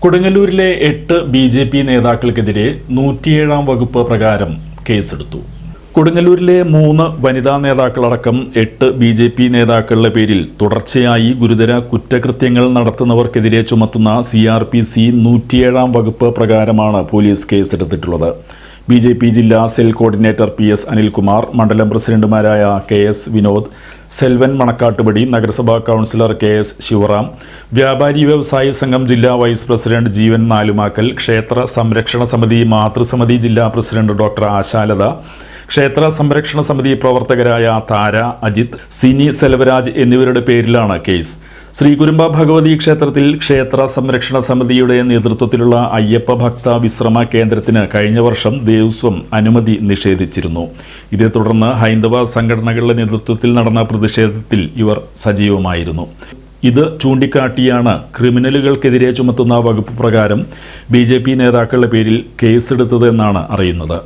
കൊടുങ്ങല്ലൂരിലെ 8 BJP. നേതാക്കൾക്കെതിരെ 107-ാം വകുപ്പ് പ്രകാരം കേസെടുത്തു. കൊടുങ്ങല്ലൂരിലെ 3 വനിതാ നേതാക്കളടക്കം 8 ബി.ജെ.പി. നേതാക്കളുടെ പേരിൽ തുടർച്ചയായി ഗുരുതര കുറ്റകൃത്യങ്ങൾ നടത്തുന്നവർക്കെതിരെ ചുമത്തുന്ന CRPC 107-ാം വകുപ്പ് പ്രകാരമാണ് പോലീസ് കേസെടുത്തിട്ടുള്ളത്. ബി.ജെ.പി. ജില്ലാ സെൽ കോർഡിനേറ്റർ PS അനിൽകുമാർ, മണ്ഡലം പ്രസിഡന്റുമാരായ KS വിനോദ്, സെൽവൻ മണക്കാട്ടുപടി, നഗരസഭാ കൗൺസിലർ KS ശിവറാം, വ്യാപാരി വ്യവസായി സംഘം ജില്ലാ വൈസ് പ്രസിഡന്റ് ജീവൻ നാലുമാക്കൽ, ക്ഷേത്ര സംരക്ഷണ സമിതി മാതൃസമിതി ജില്ലാ പ്രസിഡന്റ് ഡോക്ടർ ആശാലത, ക്ഷേത്ര സംരക്ഷണ സമിതി പ്രവർത്തകരായ താര, അജിത്, സിനി സെൽവരാജ് എന്നിവരുടെ പേരിലാണ് കേസ്. ശ്രീകുരുമ്പ ഭഗവതി ക്ഷേത്രത്തിൽ ക്ഷേത്ര സംരക്ഷണ സമിതിയുടെ നേതൃത്വത്തിലുള്ള അയ്യപ്പ ഭക്ത വിശ്രമ കേന്ദ്രത്തിന് കഴിഞ്ഞ വർഷം ദേവസ്വം അനുമതി നിഷേധിച്ചിരുന്നു. ഇതേ തുടർന്ന് ഹൈന്ദവ സംഘടനകളുടെ നേതൃത്വത്തിൽ നടന്ന പ്രതിഷേധത്തിൽ ഇവർ സജീവമായിരുന്നു. ഇത് ചൂണ്ടിക്കാട്ടിയാണ് ക്രിമിനലുകൾക്കെതിരെ ചുമത്തുന്ന വകുപ്പ് പ്രകാരം BJP നേതാക്കളുടെ പേരിൽ കേസെടുത്തതെന്നാണ് അറിയുന്നത്.